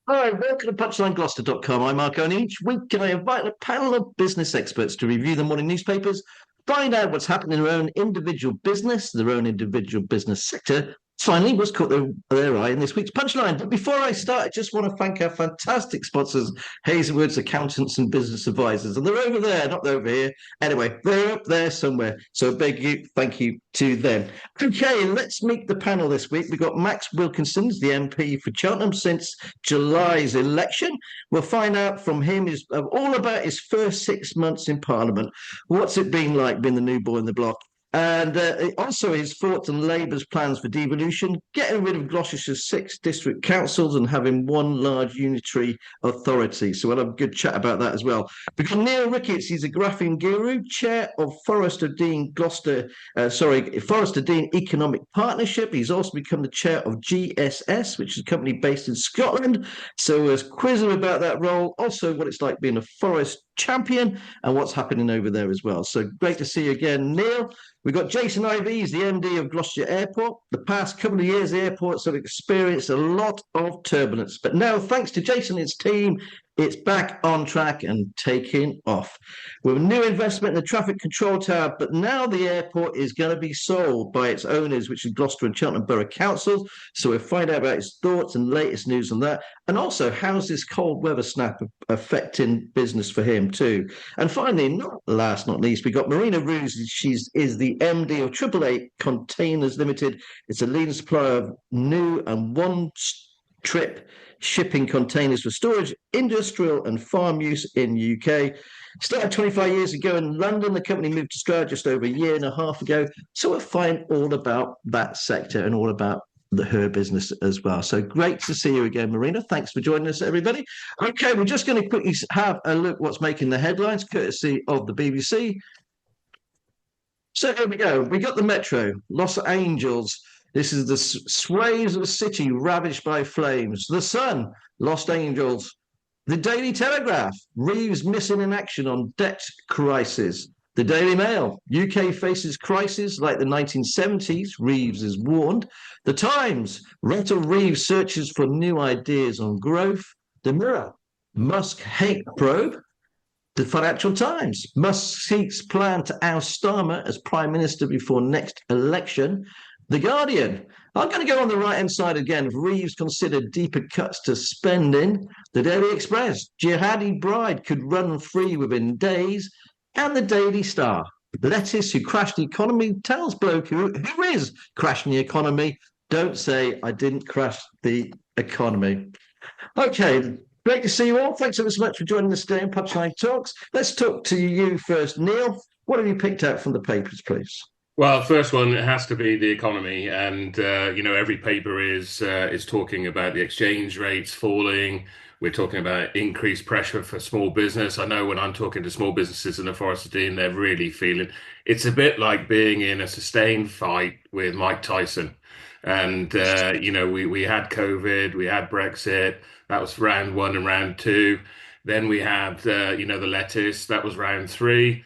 Hi, welcome to PunchlineGloucester.com. I'm Mark Owen. Each week, I invite a panel of business experts to review the morning newspapers, find out what's happening in their own individual business, their own individual business sector. Finally, what's caught their eye in this week's Punchline. But before I start, I just want to thank our fantastic sponsors, Hazelwood's Accountants and Business Advisors. And they're over there, not over here. Anyway, they're up there somewhere. So thank you to them. Okay, let's meet the panel this week. We've got Max Wilkinson, the MP for Cheltenham since July's election. We'll find out from him all about his first 6 months in Parliament. What's it been like being the new boy in the block? And also his thoughts on Labour's plans for devolution, getting rid of Gloucestershire's 6 district councils and having one large unitary authority. So we'll have a good chat about that as well. We've got Neill Ricketts, he's a graphene guru, chair of Forest of Dean Forest of Dean Economic Partnership. He's also become the chair of GSS, which is a company based in Scotland. So we'll quiz him about that role, also what it's like being a forest champion and what's happening over there as well. So great to see you again, Neil. We've got Jason Ivey, he's the MD of Gloucestershire Airport. The past couple of years, the airports have experienced a lot of turbulence. But now, thanks to Jason and his team, it's back on track and taking off. With a new investment in the traffic control tower, but now the airport is going to be sold by its owners, which is Gloucester and Cheltenham Borough Councils. So we'll find out about his thoughts and latest news on that. And also, how's this cold weather snap affecting business for him too? And finally, not last, not least, we got Marina Roos. Is the MD of 888 Containers Limited. It's a leading supplier of new and one-trip shipping containers for storage, industrial and farm use in UK. Started 25 years ago in London. The company moved to Australia just over a year and a half ago. So we'll find all about that sector and all about her business as well. So great to see you again, Marina. Thanks for joining us, everybody. Okay, we're just going to quickly have a look what's making the headlines, courtesy of the BBC. So here we go. We got the Metro, Los Angeles. This is the sways of a city ravaged by flames. The Sun, Los Angeles. The Daily Telegraph, Reeves missing in action on debt crisis. The Daily Mail, UK faces crisis like the 1970s, Reeves is warned. The Times, Rattle Reeves searches for new ideas on growth. The Mirror, Musk hate probe. The Financial Times, Musk seeks plan to oust Starmer as Prime Minister before next election. The Guardian, I'm going to go on the right-hand side again. Reeves considered deeper cuts to spending. The Daily Express, jihadi bride could run free within days. And the Daily Star, Lettuce who crashed the economy tells bloke who is crashing the economy, don't say I didn't crash the economy. Okay, great to see you all. Thanks ever so much for joining us today in Punchline Talks. Let's talk to you first, Neil. What have you picked out from the papers, please? Well, first one, it has to be the economy, and every paper is talking about the exchange rates falling. We're talking about increased pressure for small business. I know when I'm talking to small businesses in the Forest of Dean, they're really feeling it's a bit like being in a sustained fight with Mike Tyson. And we had COVID, we had Brexit. That was round one and round two. Then we had the lettuce. That was round three.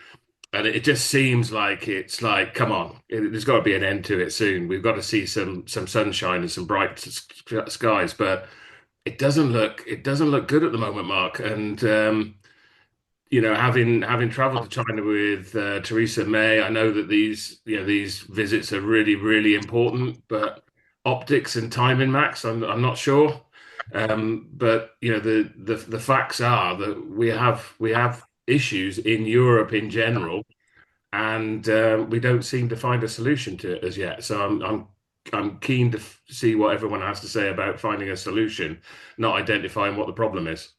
And it just seems like it's like, come on, there's got to be an end to it soon. We've got to see some sunshine and some bright skies, but it doesn't look good at the moment, Mark. And having travelled to China with Theresa May, I know that these visits are really really important, but optics and timing, Max, I'm not sure. But the facts are that we have issues in Europe in general, and we don't seem to find a solution to it as yet. So I'm keen to see what everyone has to say about finding a solution, not identifying what the problem is.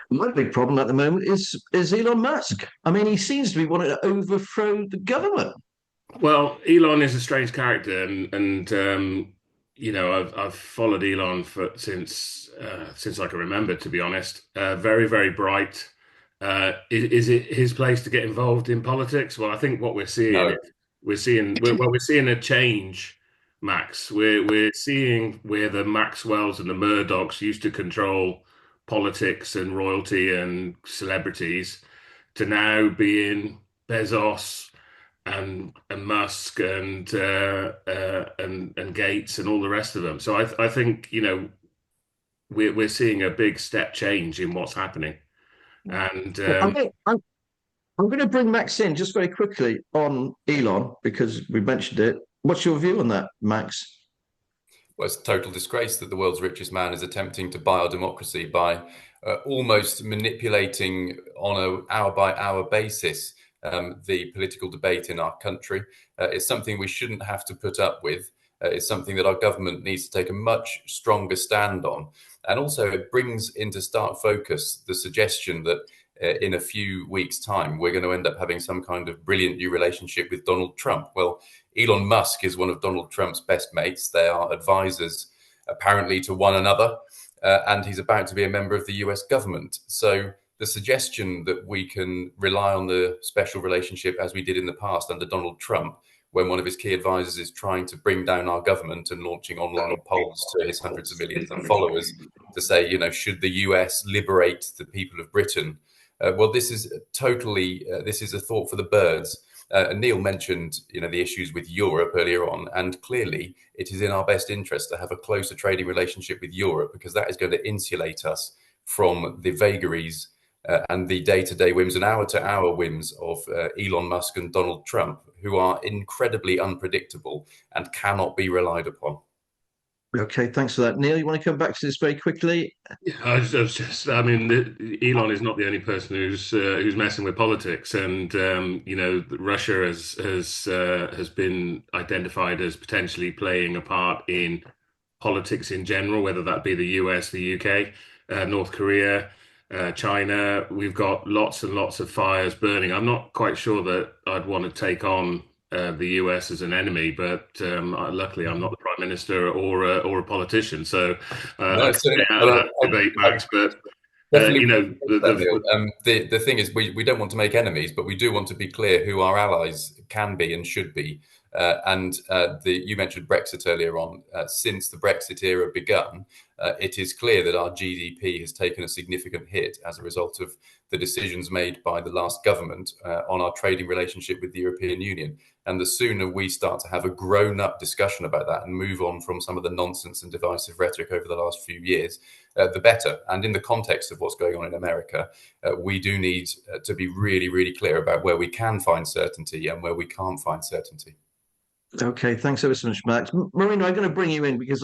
My big problem at the moment is Elon Musk. I mean, he seems to be wanting to overthrow the government. Well, Elon is a strange character, and I've followed Elon since I can remember, to be honest. Very very bright. Is it his place to get involved in politics? Well, I think what we're seeing No. is we're seeing a change, Max. We're seeing where the Maxwells and the Murdochs used to control politics and royalty and celebrities to now being Bezos and Musk and Gates and all the rest of them. So I think we're seeing a big step change in what's happening. And I'm going to bring Max in just very quickly on Elon because we mentioned it. What's your view on that, Max? Well, it's a total disgrace that the world's richest man is attempting to buy our democracy by almost manipulating on an hour-by-hour basis the political debate in our country. It's something we shouldn't have to put up with. It's something that our government needs to take a much stronger stand on. And also it brings into stark focus the suggestion that in a few weeks' time, we're going to end up having some kind of brilliant new relationship with Donald Trump. Well, Elon Musk is one of Donald Trump's best mates. They are advisors, apparently, to one another, and he's about to be a member of the US government. So the suggestion that we can rely on the special relationship as we did in the past under Donald Trump, when one of his key advisors is trying to bring down our government and launching online polls to his hundreds of millions of followers to say, should the US liberate the people of Britain? Well, this is totally, this is a thought for the birds. Neill mentioned, the issues with Europe earlier on, and clearly it is in our best interest to have a closer trading relationship with Europe because that is going to insulate us from the vagaries and the day-to-day whims and hour-to-hour whims of Elon Musk and Donald Trump, who are incredibly unpredictable and cannot be relied upon. Okay, thanks for that. Neill, you want to come back to this very quickly? Yeah, I mean, Elon is not the only person who's messing with politics, and Russia has been identified as potentially playing a part in politics in general, whether that be the US, the UK, North Korea, China. We've got lots and lots of fires burning. I'm not quite sure that I'd want to take on the US as an enemy, but luckily I'm not the Prime Minister or a politician, so I can stay out of that debate, Max. But the thing is, we don't want to make enemies, but we do want to be clear who our allies can be and should be. You mentioned Brexit earlier on. Since the Brexit era begun, it is clear that our GDP has taken a significant hit as a result of the decisions made by the last government on our trading relationship with the European Union. And the sooner we start to have a grown-up discussion about that and move on from some of the nonsense and divisive rhetoric over the last few years, the better. And in the context of what's going on in America, we do need to be really, really clear about where we can find certainty and where we can't find certainty. Okay, thanks ever so much, Max. Marina, I'm going to bring you in because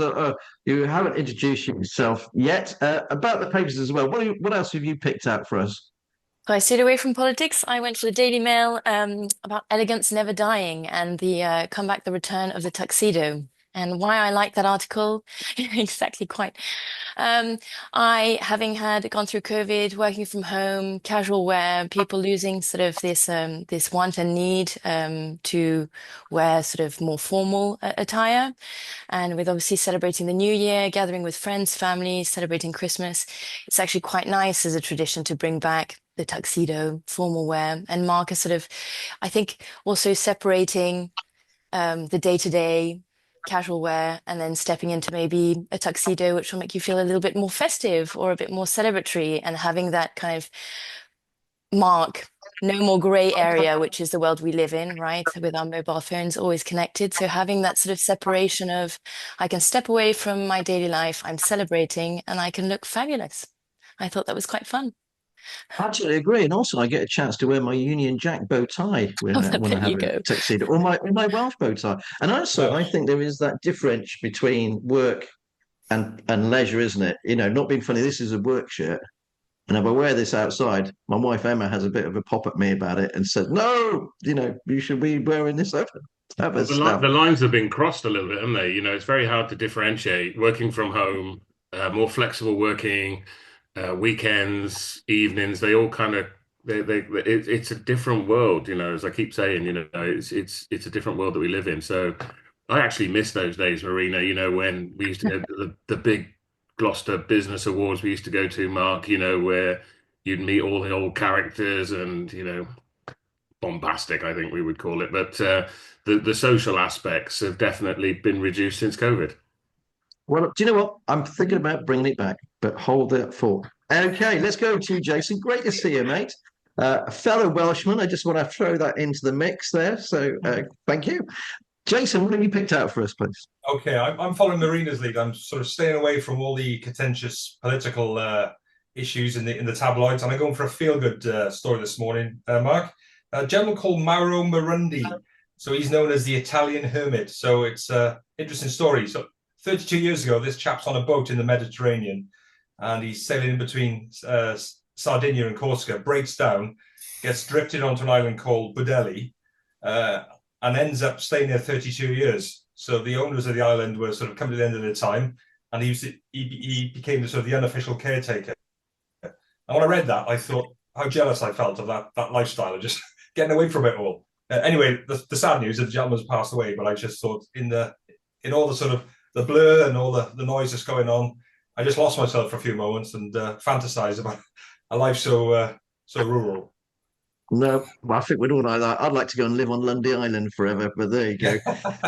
you haven't introduced yourself yet. About the papers as well, what else have you picked out for us? So I stayed away from politics. I went to the Daily Mail about elegance never dying and the comeback, the return of the tuxedo. And why I like that article, exactly quite. Having gone through COVID, working from home, casual wear, people losing sort of this want and need to wear sort of more formal attire. And with obviously celebrating the New Year, gathering with friends, family, celebrating Christmas, it's actually quite nice as a tradition to bring back the tuxedo, formal wear, and mark a sort of, I think, also separating the day-to-day casual wear and then stepping into maybe a tuxedo, which will make you feel a little bit more festive or a bit more celebratory, and having that kind of mark, no more gray area, which is the world we live in, right? With our mobile phones always connected. So having that sort of separation of, I can step away from my daily life, I'm celebrating, and I can look fabulous. I thought that was quite fun. Absolutely agree, and also I get a chance to wear my Union Jack bow tie when I have a tuxedo, or my Welsh bow tie. And also, I think there is that difference between work and leisure, isn't it? Not being funny. This is a work shirt, and if I wear this outside, my wife Emma has a bit of a pop at me about it and said, "No, you should be wearing this over." The lines have been crossed a little bit, haven't they? It's very hard to differentiate working from home, more flexible working. Weekends, evenings, they all kind of it's a different world, as I keep saying, it's a different world that we live in. So I actually miss those days, Marina, when we used to go to the big Gloucester Business Awards we used to go to, Mark, where you'd meet all the old characters and, bombastic, I think we would call it. But the social aspects have definitely been reduced since COVID. Well, do you know what? I'm thinking about bringing it back, but hold that thought. Okay, let's go to Jason. Great to see you, mate. A fellow Welshman. I just want to throw that into the mix there. So thank you. Jason, what have you picked out for us, please? Okay, I'm following Marina's lead. I'm sort of staying away from all the contentious political issues in the tabloids, and I'm going for a feel-good story this morning, Mark. A gentleman called Mauro Marundi. So he's known as the Italian hermit. So it's an interesting story. So 32 years ago, this chap's on a boat in the Mediterranean, and he's sailing in between Sardinia and Corsica, breaks down, gets drifted onto an island called Budelli, and ends up staying there 32 years. So the owners of the island were sort of coming to the end of their time, and he became the sort of the unofficial caretaker. And when I read that, I thought how jealous I felt of that lifestyle of just getting away from it all. Anyway, the sad news is the gentleman's passed away, but I just thought in all the sort of the blur and all the noise that's going on, I just lost myself for a few moments and fantasized about a life so rural. No, I think we'd all like that. I'd like to go and live on Lundy Island forever, but there you go.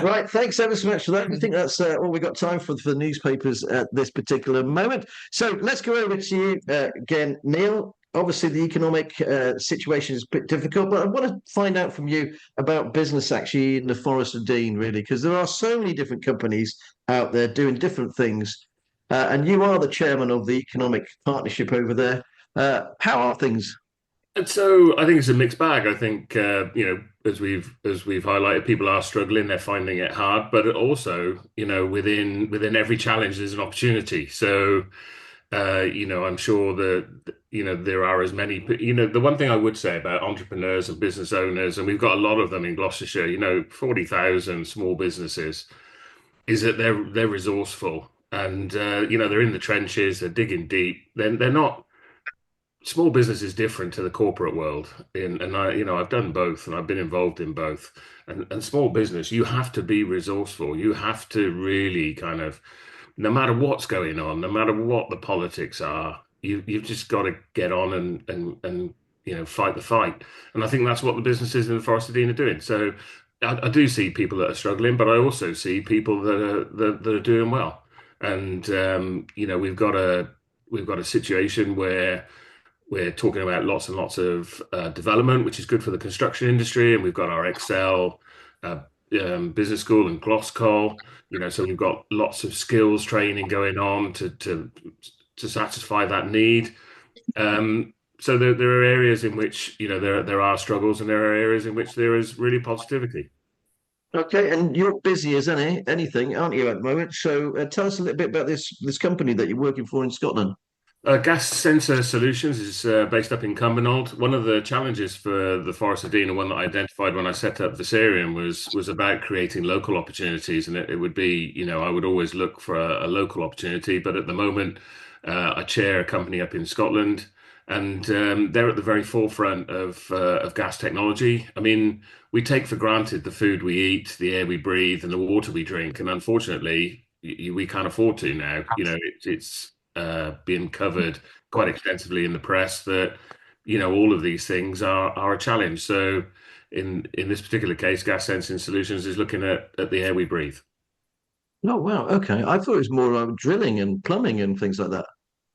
Right, thanks ever so much for that. I think that's all we've got time for the newspapers at this particular moment. So let's go over to you again, Neill. Obviously, the economic situation is a bit difficult, but I want to find out from you about business actually in the Forest of Dean, really, because there are so many different companies out there doing different things. And you are the chairman of the economic partnership over there. How are things? And so I think it's a mixed bag. I think as we've highlighted, people are struggling. They're finding it hard, but also within every challenge there's an opportunity. So I'm sure that there are as many. The one thing I would say about entrepreneurs and business owners, and we've got a lot of them in Gloucestershire. 40,000 small businesses, is that they're resourceful and they're in the trenches. They're digging deep. They're not. Small business is different to the corporate world, and I've done both, and I've been involved in both. And small business, you have to be resourceful. You have to really kind of, no matter what's going on, no matter what the politics are, you've just got to get on and fight the fight. And I think that's what the businesses in the Forest of Dean are doing. So I do see people that are struggling, but I also see people that are doing well. And we've got a situation where we're talking about lots and lots of development, which is good for the construction industry. And we've got our Excel business school and Gloucester. So we've got lots of skills training going on to satisfy that need. So there are areas in which there are struggles, and there are areas in which there is really positivity. Okay, and you're busy as anything, aren't you, at the moment? So tell us a little bit about this company that you're working for in Scotland. Gas Sensor Solutions is based up in Cumbernauld. One of the challenges for the Forest of Dean, and one that I identified when I set up Viserion, was about creating local opportunities. And it would be, I would always look for a local opportunity. But at the moment, I chair a company up in Scotland, and they're at the very forefront of gas technology. I mean, we take for granted the food we eat, the air we breathe, and the water we drink. And unfortunately, we can't afford to now. It's being covered quite extensively in the press that all of these things are a challenge. So in this particular case, Gas Sensing Solutions is looking at the air we breathe. Oh wow, okay. I thought it was more like drilling and plumbing and things like that.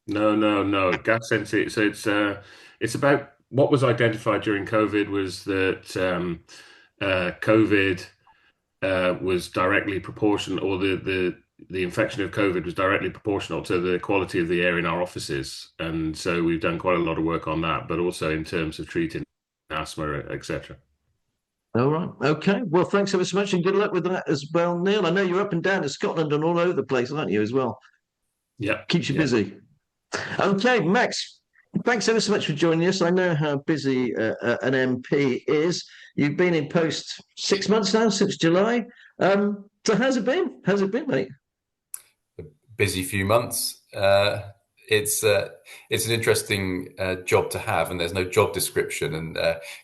No. Gas sensing. So it's about what was identified during COVID was that COVID was directly proportional, or the infection of COVID was directly proportional to the quality of the air in our offices. And so we've done quite a lot of work on that, but also in terms of treating asthma, etc. All right. Okay. Well, thanks ever so much, and good luck with that as well, Neill. I know you're up and down to Scotland and all over the place, aren't you, as well? Yeah. Keeps you busy. Okay, Max, thanks ever so much for joining us. I know how busy an MP is. You've been in post 6 months now, since July. So how's it been? How's it been, mate? Busy few months. It's an interesting job to have, and there's no job description. And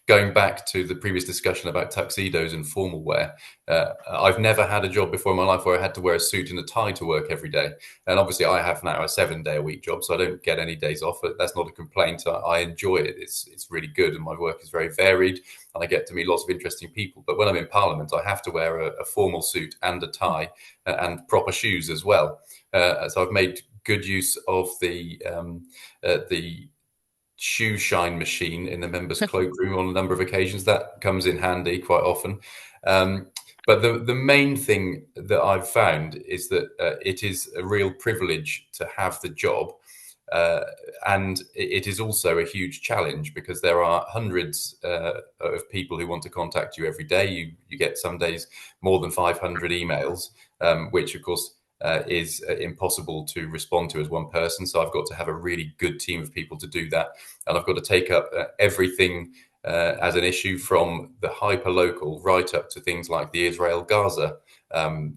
going back to the previous discussion about tuxedos and formal wear, I've never had a job before in my life where I had to wear a suit and a tie to work every day. And obviously I have now a 7-day-a-week job, so I don't get any days off. That's not a complaint. I enjoy it. It's really good, and my work is very varied, and I get to meet lots of interesting people. But when I'm in Parliament, I have to wear a formal suit and a tie and proper shoes as well. So I've made good use of the shoe shine machine in the members' cloakroom on a number of occasions. That comes in handy quite often. But the main thing that I've found is that it is a real privilege to have the job. And it is also a huge challenge because there are hundreds of people who want to contact you every day. You get some days more than 500 emails, which of course is impossible to respond to as one person. So I've got to have a really good team of people to do that. And I've got to take up everything as an issue, from the hyper local right up to things like the Israel-Gaza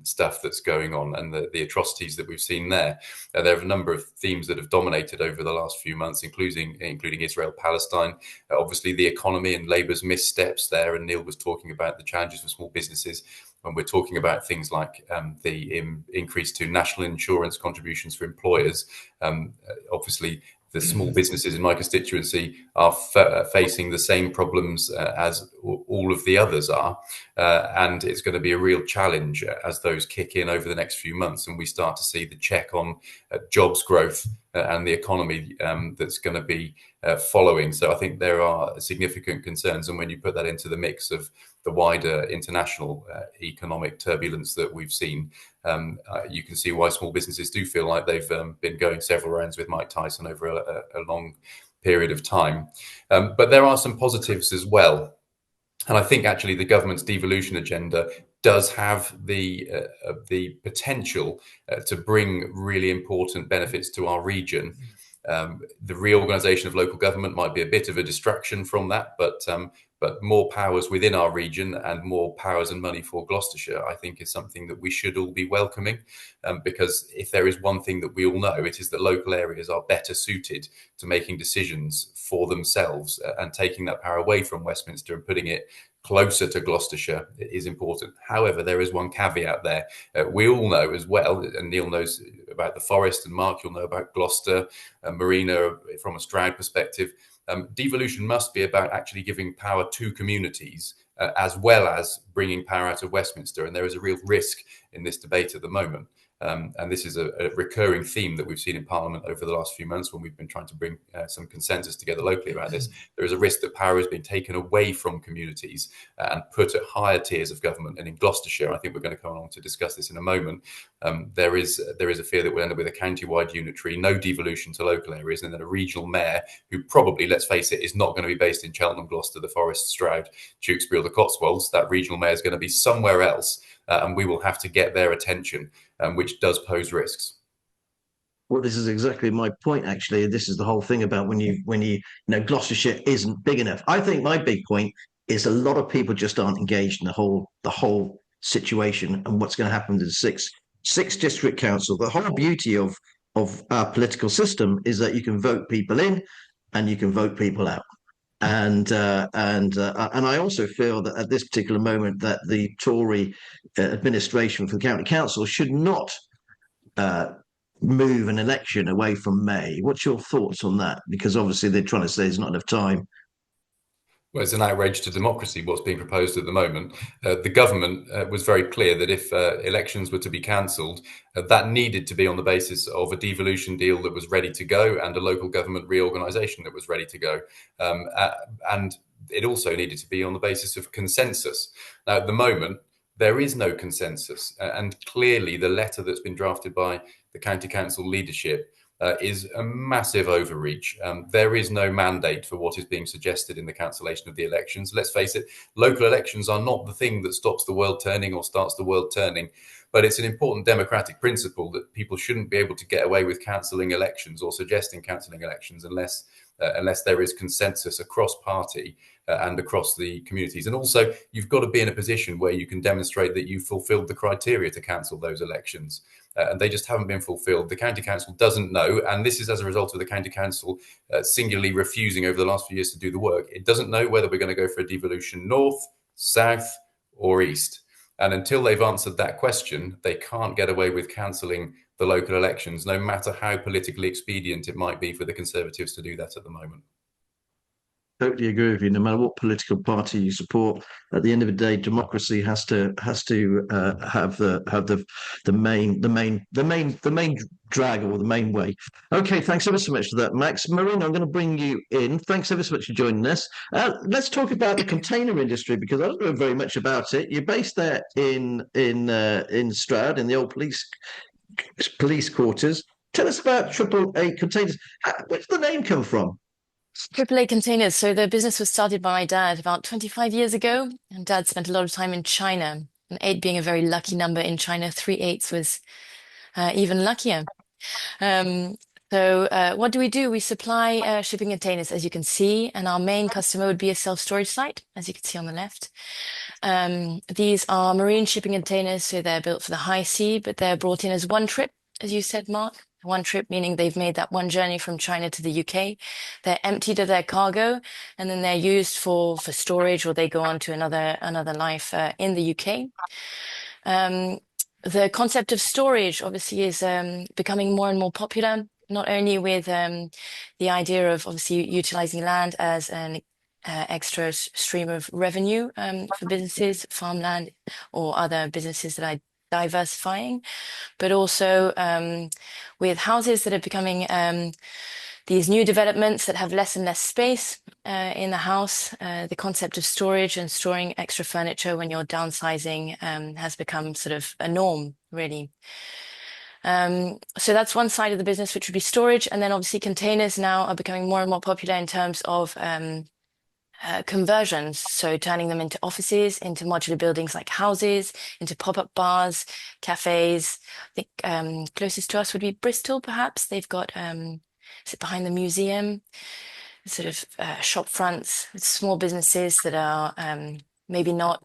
stuff that's going on and the atrocities that we've seen there. There are a number of themes that have dominated over the last few months, including Israel-Palestine, obviously the economy and Labour's missteps there. And Neill was talking about the challenges for small businesses. When we're talking about things like the increase to national insurance contributions for employers, obviously the small businesses in my constituency are facing the same problems as all of the others are. And it's going to be a real challenge as those kick in over the next few months and we start to see the check on jobs growth and the economy that's going to be following. So I think there are significant concerns. And when you put that into the mix of the wider international economic turbulence that we've seen, you can see why small businesses do feel like they've been going several rounds with Mike Tyson over a long period of time. But there are some positives as well. And I think actually the government's devolution agenda does have the potential to bring really important benefits to our region. The reorganisation of local government might be a bit of a distraction from that, but more powers within our region and more powers and money for Gloucestershire, I think, is something that we should all be welcoming. Because if there is one thing that we all know, it is that local areas are better suited to making decisions for themselves, and taking that power away from Westminster and putting it closer to Gloucestershire is important. However, there is one caveat there. We all know as well, and Neill knows about the Forest, and Mark, you'll know about Gloucester, Marina from a Stroud perspective. Devolution must be about actually giving power to communities as well as bringing power out of Westminster. And there is a real risk in this debate at the moment. And this is a recurring theme that we've seen in Parliament over the last few months when we've been trying to bring some consensus together locally about this. There is a risk that power is being taken away from communities and put at higher tiers of government. And in Gloucestershire, I think we're going to come along to discuss this in a moment, there is a fear that we'll end up with a county-wide unitary, no devolution to local areas, and then a regional mayor who probably, let's face it, is not going to be based in Cheltenham, Gloucester, the Forest, Stroud, Tewkesbury or the Cotswolds. That regional mayor is going to be somewhere else, and we will have to get their attention, which does pose risks. Well, this is exactly my point, actually. This is the whole thing about when you know, Gloucestershire isn't big enough. I think my big point is a lot of people just aren't engaged in the whole situation and what's going to happen to the six district council. The whole beauty of our political system is that you can vote people in and you can vote people out. And I also feel that at this particular moment that the Tory administration for the county council should not move an election away from May. What's your thoughts on that? Because obviously they're trying to say there's not enough time. Well, it's an outrage to democracy, what's being proposed at the moment. The government was very clear that if elections were to be cancelled, that needed to be on the basis of a devolution deal that was ready to go and a local government reorganisation that was ready to go. And it also needed to be on the basis of consensus. Now, at the moment, there is no consensus. And clearly, the letter that's been drafted by the county council leadership is a massive overreach. There is no mandate for what is being suggested in the cancellation of the elections. Let's face it, local elections are not the thing that stops the world turning or starts the world turning, but it's an important democratic principle that people shouldn't be able to get away with cancelling elections or suggesting cancelling elections unless there is consensus across party and across the communities. And also, you've got to be in a position where you can demonstrate that you fulfilled the criteria to cancel those elections. And they just haven't been fulfilled. The county council doesn't know, and this is as a result of the county council singularly refusing over the last few years to do the work. It doesn't know whether we're going to go for a devolution north, south, or east. And until they've answered that question, they can't get away with cancelling the local elections, no matter how politically expedient it might be for the Conservatives to do that at the moment. totally agree with you. No matter what political party you support, at the end of the day, democracy has to have the main drag or the main way. Okay, thanks ever so much for that, Max. Marina, I'm going to bring you in. Thanks ever so much for joining us. Let's talk about the container industry, because I don't know very much about it. You're based there in Stroud, in the old police quarters. Tell us about Triple A Containers. Where did the name come from? AAA Containers. So the business was started by my dad about 25 years ago, and Dad spent a lot of time in China. And 8 being a very lucky number in China, 3 8s was even luckier. So what do? We supply shipping containers, as you can see, and our main customer would be a self-storage site, as you can see on the left. These are marine shipping containers, so they're built for the high sea, but they're brought in as one trip, as you said, Mark. One trip, meaning they've made that one journey from China to the UK. They're emptied of their cargo, and then they're used for storage, or they go on to another life in the UK. The concept of storage obviously is becoming more and more popular, not only with the idea of obviously utilizing land as an extra stream of revenue for businesses, farmland, or other businesses that are diversifying, but also with houses that are becoming these new developments that have less and less space in the house. The concept of storage and storing extra furniture when you're downsizing has become sort of a norm, really. So that's one side of the business, which would be storage. And then obviously containers now are becoming more and more popular in terms of conversions, so turning them into offices, into modular buildings like houses, into pop-up bars, cafes. I think closest to us would be Bristol, perhaps. They've got is it behind the museum, sort of shop fronts, small businesses that are maybe not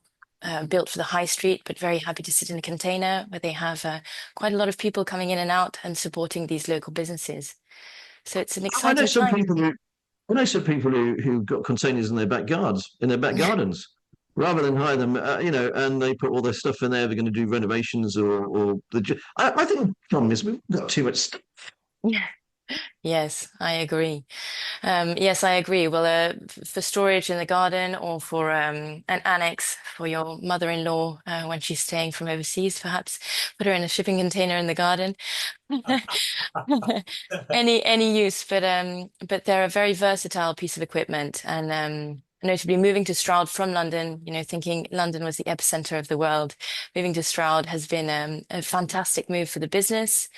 built for the high street, but very happy to sit in a container, where they have quite a lot of people coming in and out and supporting these local businesses. So it's an exciting time. I know some people who got containers in their back gardens, rather than hire them, and they put all their stuff in there. They're going to do renovations I think the problem is we've got too much stuff. Yeah. Yes, I agree. Yes, I agree. Well, for storage in the garden, or for an annex for your mother-in-law when she's staying from overseas, perhaps put her in a shipping container in the garden. Any use, but they're a very versatile piece of equipment, and notably moving to Stroud from London, thinking London was the epicenter of the world, moving to Stroud has been a fantastic move for the business.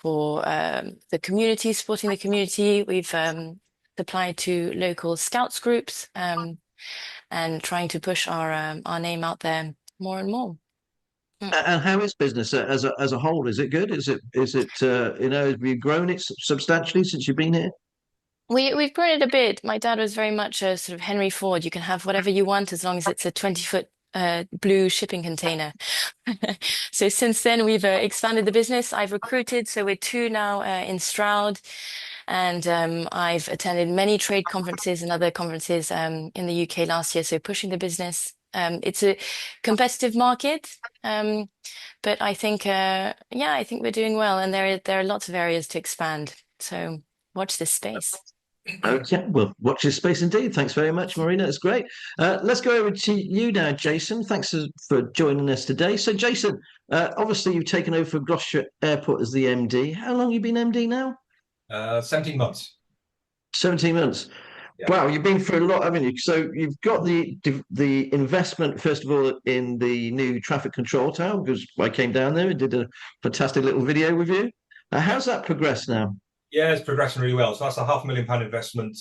For the community, supporting the community. We've supplied to local scouts groups and trying to push our name out there more and more. And how is business as a whole? Is it good? Is it have you grown it substantially since you've been here? We've grown it a bit. My dad was very much a sort of Henry Ford. You can have whatever you want as long as it's a 20-foot blue shipping container. So since then we've expanded the business. I've recruited, so we're 2 now in Stroud, and I've attended many trade conferences and other conferences in the UK last year, so pushing the business. It's a competitive market, but I think I think we're doing well, and there are lots of areas to expand, so watch this space. Okay, well, watch this space indeed. Thanks very much, Marina. It's great. Let's go over to you now, Jason. Thanks for joining us today. So, Jason, obviously you've taken over from Gloucestershire Airport as the MD. How long have you been MD now? 17 months. 17 months. Yeah. Wow, you've been through a lot, haven't you? So you've got the investment, first of all, in the new traffic control tower, because I came down there and did a fantastic little video with you. How's that progressed now? Yeah, it's progressing really well. So that's a £500,000 investment.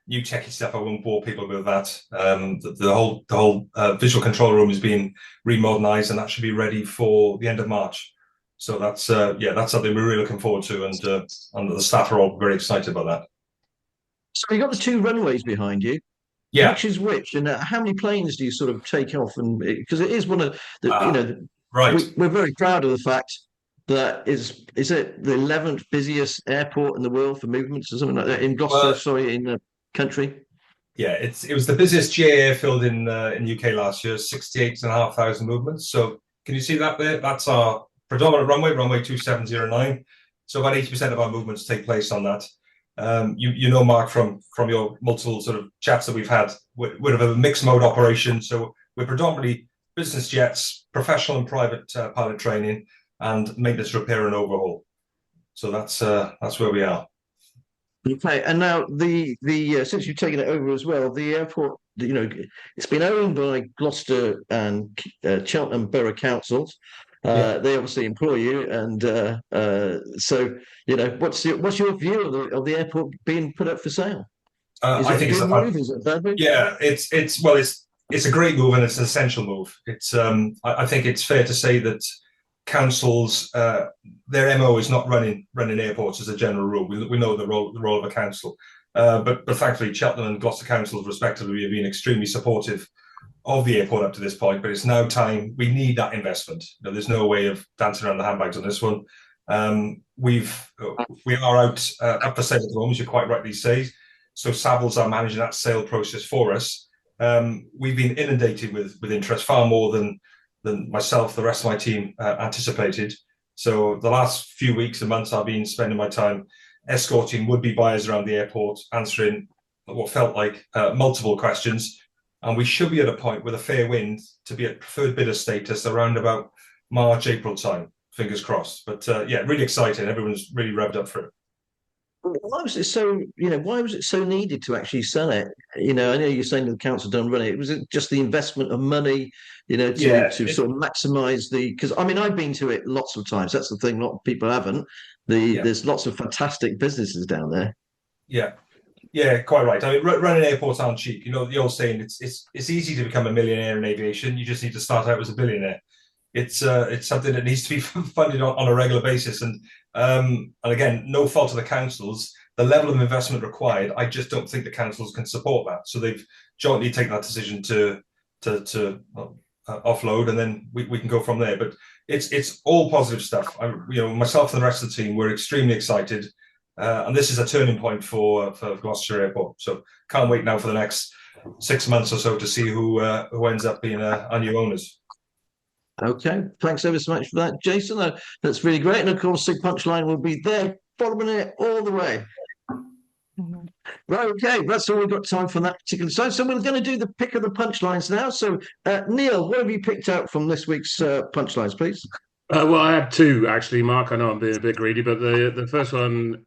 New techie stuff. I won't bore people with that. The whole visual control room is being remodernised, and that should be ready for the end of March. So that's something we're really looking forward to, and the staff are all very excited about that. So you got the 2 runways behind you. Yeah. Which is which, and how many planes do you sort of take off? And because it is one of the right, we're very proud of the fact that is it the 11th busiest airport in the world for movements or something like that in Gloucester, in the country? Yeah, it was the busiest GA airfield in UK last year, 68,500 movements. So can you see that there? That's our predominant runway 2709. So about 80% of our movements take place on that. You know, Mark, from your multiple sort of chats that we've had, we're a mixed mode operation. So we're predominantly business jets, professional and private pilot training, and maintenance, repair, and overhaul. So that's where we are. Okay, and now the since you've taken it over as well, the airport, it's been owned by Gloucester and Cheltenham Borough Councils. They obviously employ you, and so what's your view of the airport being put up for sale? I think it's a move. Is it a bad move? Yeah, it's a great move, and it's an essential move. It's I think it's fair to say that councils, their MO is not running airports as a general rule. We know the role of a council, but thankfully Cheltenham and Gloucester councils respectively have been extremely supportive of the airport up to this point. But it's now time. We need that investment. There's no way of dancing around the handbags on this one. We are out up for sale at the moment, as you quite rightly say. So Savills are managing that sale process for us. We've been inundated with interest, far more than myself, the rest of my team anticipated. So the last few weeks and months, I've been spending my time escorting would-be buyers around the airport, answering what felt like multiple questions. And we should be at a point with a fair wind to be at preferred bidder status around about March, April time. Fingers crossed. But really exciting. Everyone's really revved up for it. Why was it so? Why was it so needed to actually sell it? I know you're saying the council don't run it. Was it just the investment of money? To sort of maximise because I've been to it lots of times. That's the thing. A lot of people haven't. There's lots of fantastic businesses down there. Yeah, quite right. Running airports aren't cheap. The old saying, it's easy to become a millionaire in aviation. You just need to start out as a billionaire. It's something that needs to be funded on a regular basis. And again, no fault of the councils. The level of investment required, I just don't think the councils can support that. So they've jointly taken that decision to offload, and then we can go from there. But it's all positive stuff. Myself and the rest of the team, we're extremely excited. And this is a turning point for Gloucestershire Airport. So can't wait now for the next 6 months or so to see who ends up being our new owners. Okay, thanks ever so much for that, Jason. That's really great. And of course, Punchline will be there following it all the way. Right, okay, that's all we've got time for that particular side. So we're going to do the pick of the punchlines now. So, Neill, what have you picked out from this week's punchlines, please? Well, I had two, actually, Mark. I know I'm being a bit greedy, but the first one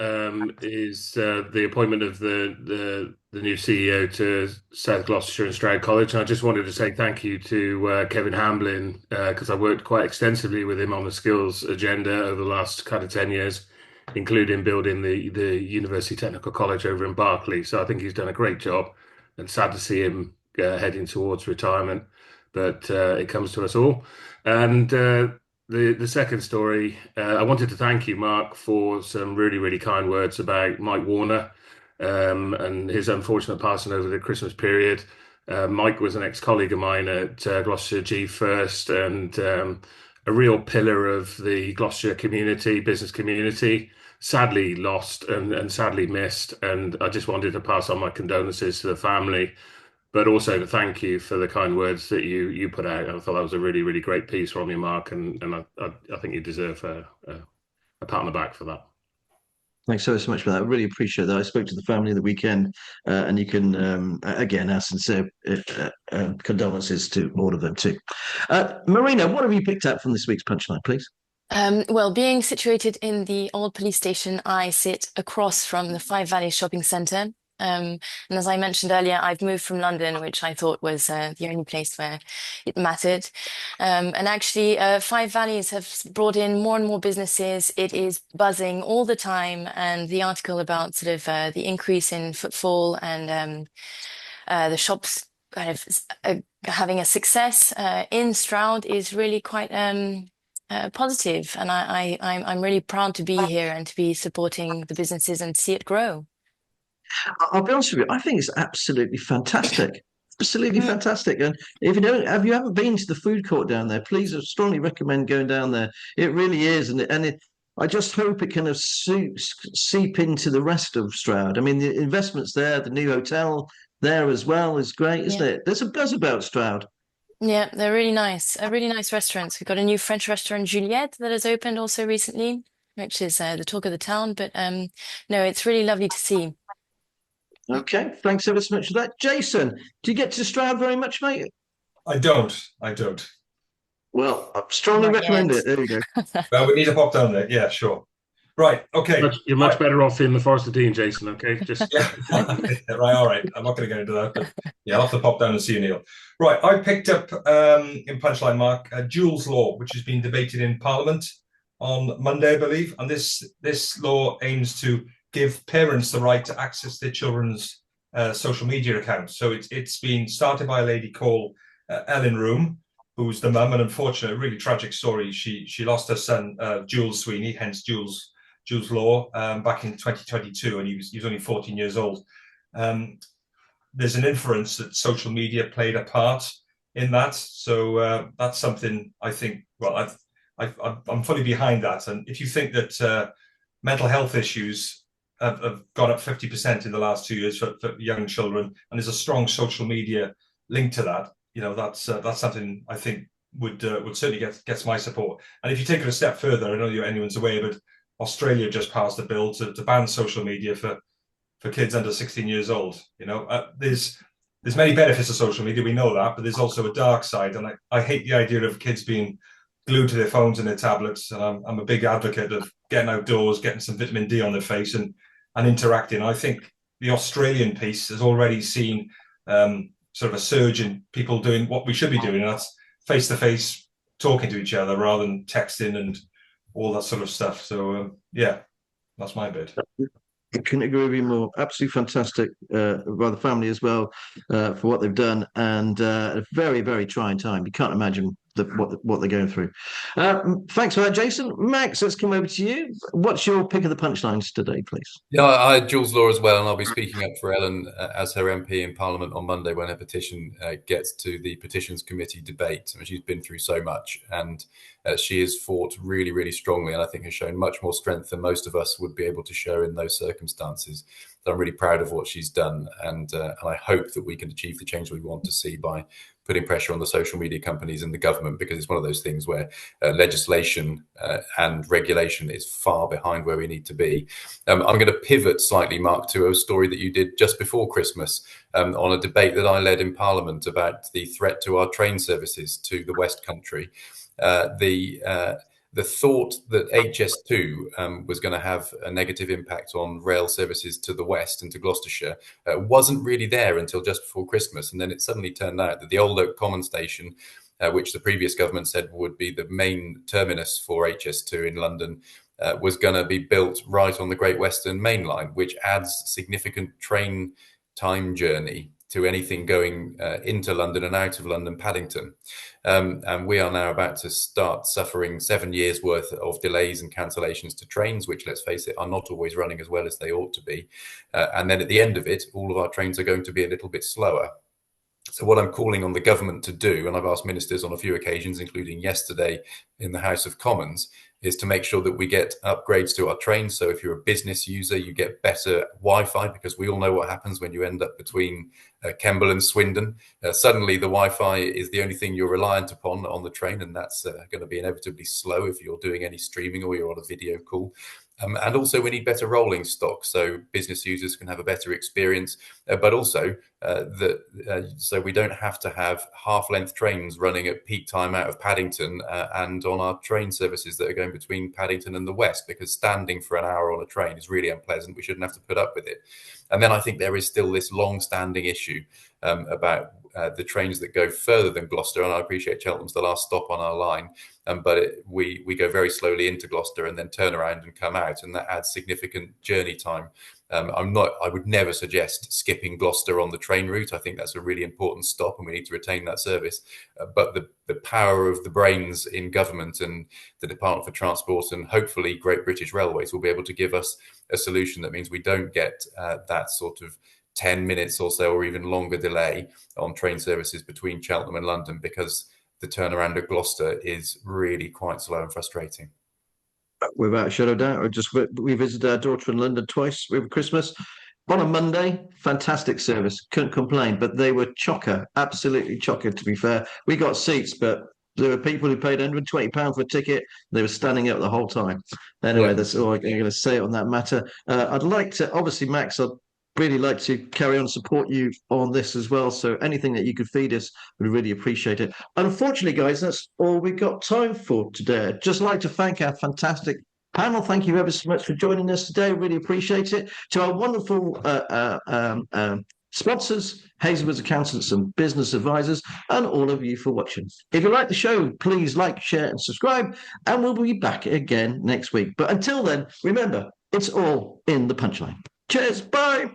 is the appointment of the new CEO to South Gloucestershire and Stroud College. And I just wanted to say thank you to Kevin Hamblin, because I worked quite extensively with him on the skills agenda over the last kind of 10 years, including building the University Technical College over in Berkeley. So I think he's done a great job, and sad to see him heading towards retirement, but it comes to us all. And the second story, I wanted to thank you, Mark, for some really, really kind words about Mike Warner and his unfortunate passing over the Christmas period. Mike was an ex-colleague of mine at Gloucestershire G First, and a real pillar of the Gloucestershire community, business community, sadly lost and sadly missed. And I just wanted to pass on my condolences to the family, but also to thank you for the kind words that you put out. I thought that was a really, really great piece from you, Mark, and I think you deserve a pat on the back for that. Thanks so much for that. I really appreciate that. I spoke to the family the weekend, and you can, again, our sincere condolences to all of them too. Marina, what have you picked up from this week's Punchline, please? Well, being situated in the old police station, I sit across from the Five Valleys shopping centre. And as I mentioned earlier, I've moved from London, which I thought was the only place where it mattered. And actually, Five Valleys have brought in more and more businesses. It is buzzing all the time. And the article about sort of the increase in footfall and the shops kind of having a success in Stroud is really quite positive. And I'm really proud to be here and to be supporting the businesses and see it grow. I'll be honest with you, I think it's absolutely fantastic. Absolutely fantastic. And if you haven't been to the food court down there, please, I strongly recommend going down there. It really is. I just hope it kind of seep into the rest of Stroud. I mean, the investments there, the new hotel there as well is great, isn't it? There's a buzz about Stroud. Yeah, they're really nice. Really nice restaurants. We've got a new French restaurant, Juliette, that has opened also recently. which is the talk of the town. But no, it's really lovely to see. Okay, thanks ever so much for that. Jason, do you get to Stroud very much, mate? I don't. Well, I strongly Not recommend yet. it. There you go. Well, we need to pop down there. Yeah, sure. Right. Okay. You're much better off in the Forest of Dean, Jason. Okay, just Yeah. Right. All right. I'm not going to get into that, but yeah, I'll have to pop down and see you, Neil. Right. I picked up in Punchline, Mark, Jules law, which has been debated in Parliament on Monday, I believe, and this law aims to give parents the right to access their children's social media accounts. So it's been started by a lady called Ellen Room, who's the mum, and unfortunately, a really tragic story. She lost her son, Jules Sweeney, hence Jules Law, back in 2022, and he was only 14 years old. There's an inference that social media played a part in that, so that's something I think. Well, I'm fully behind that, and if you think that mental health issues have gone up 50% in the last 2 years for young children, and there's a strong social media link to that, that's something I think would certainly gets my support. And if you take it a step further, I don't know if anyone's aware, but Australia just passed a bill to ban social media for kids under 16 years old. There's many benefits to social media, we know that, but there's also a dark side, and I hate the idea of kids being glued to their phones and their tablets. And I'm a big advocate of getting outdoors, getting some vitamin D on their face, and interacting. I think the Australian piece has already seen sort of a surge in people doing what we should be doing, and that's face-to-face talking to each other rather than texting and all that sort of stuff. So yeah, that's my bit. I couldn't agree with you more. Absolutely fantastic by the family as well for what they've done, and a very, very trying time. You can't imagine what they're going through. Thanks for that, Jason. Max, let's come over to you. What's your pick of the punchlines today, please? Yeah, I had Jules Law as well, and I'll be speaking up for Ellen as her MP in Parliament on Monday when her petition gets to the Petitions Committee debate. I mean, she's been through so much, and she has fought really, really strongly, and I think has shown much more strength than most of us would be able to show in those circumstances. So I'm really proud of what she's done, and I hope that we can achieve the change we want to see by putting pressure on the social media companies and the government, because it's one of those things where legislation and regulation is far behind where we need to be. I'm going to pivot slightly, Mark, to a story that you did just before Christmas on a debate that I led in Parliament about the threat to our train services to the West Country. The thought that HS2 was going to have a negative impact on rail services to the west and to Gloucestershire wasn't really there until just before Christmas. And then it suddenly turned out that the Old Oak Common Station, which the previous government said would be the main terminus for HS2 in London, was going to be built right on the Great Western Main Line, which adds significant train time journey to anything going into London and out of London, Paddington. And we are now about to start suffering 7 years worth of delays and cancellations to trains, which, let's face it, are not always running as well as they ought to be. And then at the end of it, all of our trains are going to be a little bit slower. So what I'm calling on the government to do, and I've asked ministers on a few occasions, including yesterday in the House of Commons, is to make sure that we get upgrades to our trains. So if you're a business user, you get better Wi-Fi, because we all know what happens when you end up between Kemble and Swindon. Suddenly the Wi-Fi is the only thing you're reliant upon on the train, and that's going to be inevitably slow if you're doing any streaming or you're on a video call. And also we need better rolling stock so business users can have a better experience, but also so we don't have to have half-length trains running at peak time out of Paddington and on our train services that are going between Paddington and the West, because standing for an hour on a train is really unpleasant. We shouldn't have to put up with it. And then I think there is still this long-standing issue about the trains that go further than Gloucester, and I appreciate Cheltenham's the last stop on our line, but we go very slowly into Gloucester and then turn around and come out, and that adds significant journey time. I would never suggest skipping Gloucester on the train route. I think that's a really important stop, and we need to retain that service. But the power of the brains in government and the Department for Transport and hopefully Great British Railways will be able to give us a solution that means we don't get that sort of 10 minutes or so or even longer delay on train services between Cheltenham and London, because the turnaround at Gloucester is really quite slow and frustrating. Without a shadow of doubt, we visited our daughter in London twice over Christmas. On a Monday, fantastic service, couldn't complain, but they were chocker, absolutely chocker, to be fair. We got seats, but There were people who paid £120 for a ticket. They were standing up the whole time. Anyway, that's all I'm going to say on that matter. I'd like to, obviously, Max, I'd really like to carry on support you on this as well. So anything that you could feed us, we'd really appreciate it. Unfortunately, guys, that's all we got time for today. I'd just like to thank our fantastic panel. Thank you ever so much for joining us today. Really appreciate it. To our wonderful sponsors, Hazelwood's Accountants and Business Advisors, and all of you for watching. If you like the show, please like, share, and subscribe, and we'll be back again next week. But until then, remember, it's all in the punchline. Cheers. Bye.